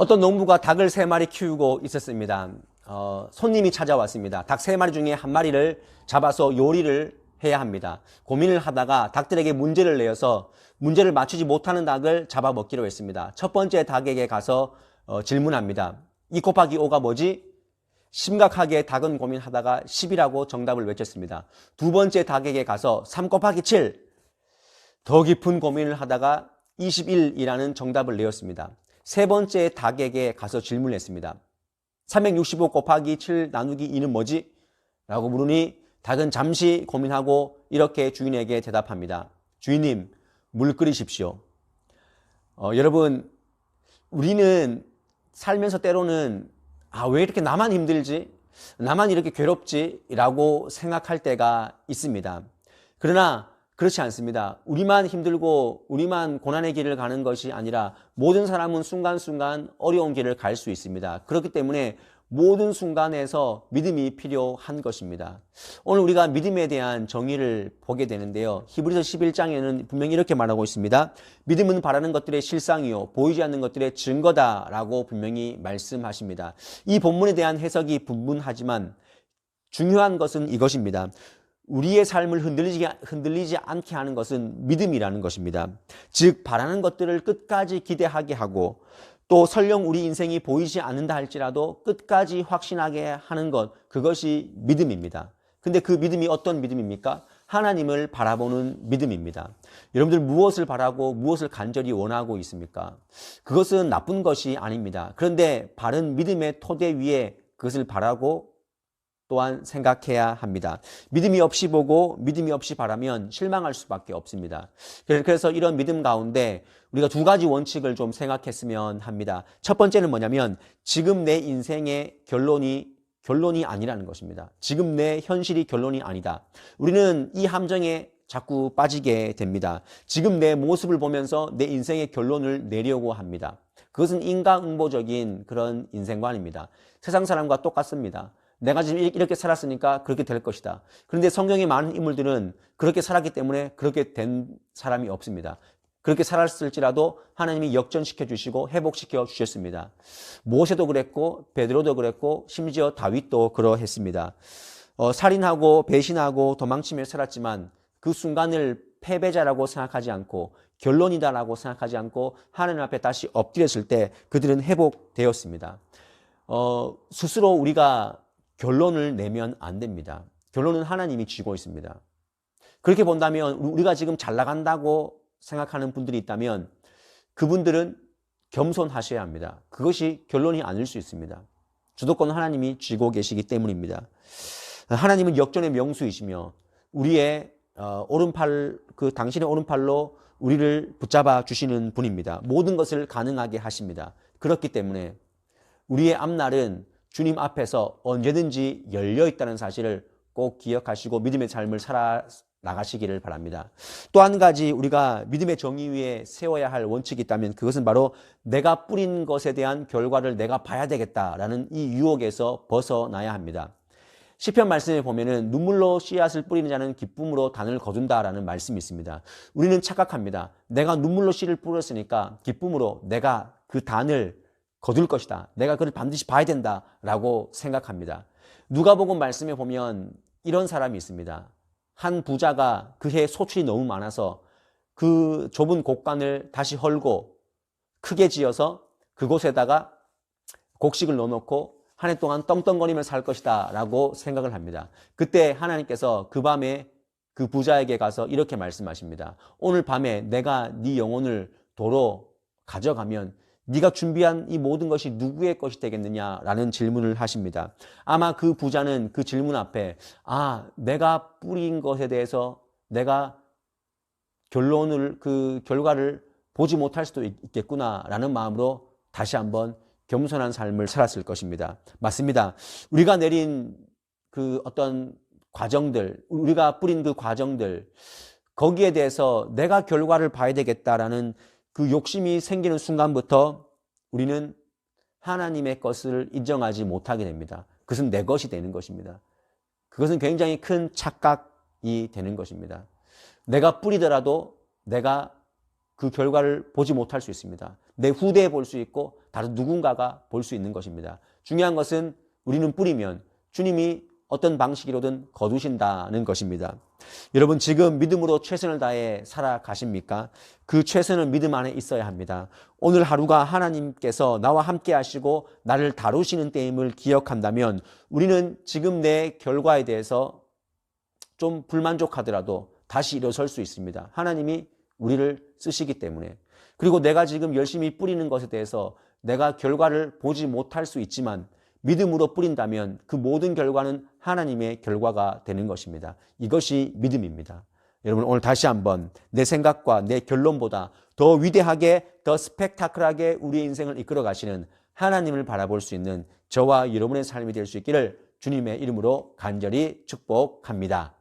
어떤 농부가 닭을 3마리 키우고 있었습니다. 손님이 찾아왔습니다. 닭 3마리 중에 한 마리를 잡아서 요리를 해야 합니다. 고민을 하다가 닭들에게 문제를 내어서 문제를 맞추지 못하는 닭을 잡아먹기로 했습니다. 첫 번째 닭에게 가서 질문합니다. 2 곱하기 5가 뭐지? 심각하게 닭은 고민하다가 10이라고 정답을 외쳤습니다. 두 번째 닭에게 가서 3 곱하기 7, 더 깊은 고민을 하다가 21이라는 정답을 내었습니다. 세 번째 닭에게 가서 질문했습니다. 365 곱하기 7 나누기 2는 뭐지? 라고 물으니 닭은 잠시 고민하고 이렇게 주인에게 대답합니다. 주인님, 물 끓이십시오. 여러분, 우리는 살면서 때로는 왜 이렇게 나만 힘들지? 나만 이렇게 괴롭지? 라고 생각할 때가 있습니다. 그러나 그렇지 않습니다. 우리만 힘들고 우리만 고난의 길을 가는 것이 아니라 모든 사람은 순간순간 어려운 길을 갈 수 있습니다. 그렇기 때문에 모든 순간에서 믿음이 필요한 것입니다. 오늘 우리가 믿음에 대한 정의를 보게 되는데요. 히브리서 11장에는 분명히 이렇게 말하고 있습니다. 믿음은 바라는 것들의 실상이요 보이지 않는 것들의 증거다라고 분명히 말씀하십니다. 이 본문에 대한 해석이 분분하지만 중요한 것은 이것입니다. 우리의 삶을 흔들리지 않게 하는 것은 믿음이라는 것입니다. 즉 바라는 것들을 끝까지 기대하게 하고 또 설령 우리 인생이 보이지 않는다 할지라도 끝까지 확신하게 하는 것, 그것이 믿음입니다. 근데 그 믿음이 어떤 믿음입니까? 하나님을 바라보는 믿음입니다. 여러분들 무엇을 바라고 무엇을 간절히 원하고 있습니까? 그것은 나쁜 것이 아닙니다. 그런데 바른 믿음의 토대 위에 그것을 바라고 또한 생각해야 합니다. 믿음이 없이 보고 믿음이 없이 바라면 실망할 수밖에 없습니다. 그래서 이런 믿음 가운데 우리가 두 가지 원칙을 좀 생각했으면 합니다. 첫 번째는 뭐냐면 지금 내 인생의 결론이 아니라는 것입니다. 지금 내 현실이 결론이 아니다. 우리는 이 함정에 자꾸 빠지게 됩니다. 지금 내 모습을 보면서 내 인생의 결론을 내려고 합니다. 그것은 인과응보적인 그런 인생관입니다. 세상 사람과 똑같습니다. 내가 지금 이렇게 살았으니까 그렇게 될 것이다. 그런데 성경에 많은 인물들은 그렇게 살았기 때문에 그렇게 된 사람이 없습니다. 그렇게 살았을지라도 하나님이 역전시켜 주시고 회복시켜 주셨습니다. 모세도 그랬고 베드로도 그랬고 심지어 다윗도 그러했습니다. 살인하고 배신하고 도망치며 살았지만 그 순간을 패배자라고 생각하지 않고 결론이다라고 생각하지 않고 하나님 앞에 다시 엎드렸을 때 그들은 회복되었습니다. 스스로 우리가 결론을 내면 안 됩니다. 결론은 하나님이 쥐고 있습니다. 그렇게 본다면 우리가 지금 잘 나간다고 생각하는 분들이 있다면 그분들은 겸손하셔야 합니다. 그것이 결론이 아닐 수 있습니다. 주도권은 하나님이 쥐고 계시기 때문입니다. 하나님은 역전의 명수이시며 우리의 오른팔, 당신의 오른팔로 우리를 붙잡아 주시는 분입니다. 모든 것을 가능하게 하십니다. 그렇기 때문에 우리의 앞날은 주님 앞에서 언제든지 열려 있다는 사실을 꼭 기억하시고 믿음의 삶을 살아나가시기를 바랍니다. 또 한 가지 우리가 믿음의 정의 위에 세워야 할 원칙이 있다면 그것은 바로 내가 뿌린 것에 대한 결과를 내가 봐야 되겠다라는 이 유혹에서 벗어나야 합니다. 시편 말씀에 보면은 눈물로 씨앗을 뿌리는 자는 기쁨으로 단을 거둔다라는 말씀이 있습니다. 우리는 착각합니다. 내가 눈물로 씨를 뿌렸으니까 기쁨으로 내가 그 단을 거둘 것이다. 내가 그걸 반드시 봐야 된다라고 생각합니다. 누가복음 말씀에 보면 이런 사람이 있습니다. 한 부자가 그해 소출이 너무 많아서 그 좁은 곡간을 다시 헐고 크게 지어서 그곳에다가 곡식을 넣어놓고 한 해 동안 떵떵거리며 살 것이다 라고 생각을 합니다. 그때 하나님께서 그 밤에 그 부자에게 가서 이렇게 말씀하십니다. 오늘 밤에 내가 네 영혼을 도로 가져가면 네가 준비한 이 모든 것이 누구의 것이 되겠느냐라는 질문을 하십니다. 아마 그 부자는 그 질문 앞에 내가 뿌린 것에 대해서 내가 그 결과를 보지 못할 수도 있겠구나라는 마음으로 다시 한번 겸손한 삶을 살았을 것입니다. 맞습니다. 우리가 내린 그 어떤 과정들, 우리가 뿌린 그 과정들, 거기에 대해서 내가 결과를 봐야 되겠다라는 그 욕심이 생기는 순간부터 우리는 하나님의 것을 인정하지 못하게 됩니다. 그것은 내 것이 되는 것입니다. 그것은 굉장히 큰 착각이 되는 것입니다. 내가 뿌리더라도 내가 그 결과를 보지 못할 수 있습니다. 내 후대에 볼 수 있고 다른 누군가가 볼 수 있는 것입니다. 중요한 것은 우리는 뿌리면 주님이 어떤 방식으로든 거두신다는 것입니다. 여러분 지금 믿음으로 최선을 다해 살아가십니까? 그 최선은 믿음 안에 있어야 합니다. 오늘 하루가 하나님께서 나와 함께 하시고 나를 다루시는 때임을 기억한다면 우리는 지금 내 결과에 대해서 좀 불만족하더라도 다시 일어설 수 있습니다. 하나님이 우리를 쓰시기 때문에. 그리고 내가 지금 열심히 뿌리는 것에 대해서 내가 결과를 보지 못할 수 있지만 믿음으로 뿌린다면 그 모든 결과는 하나님의 결과가 되는 것입니다. 이것이 믿음입니다. 여러분 오늘 다시 한번 내 생각과 내 결론보다 더 위대하게 더 스펙타클하게 우리의 인생을 이끌어 가시는 하나님을 바라볼 수 있는 저와 여러분의 삶이 될 수 있기를 주님의 이름으로 간절히 축복합니다.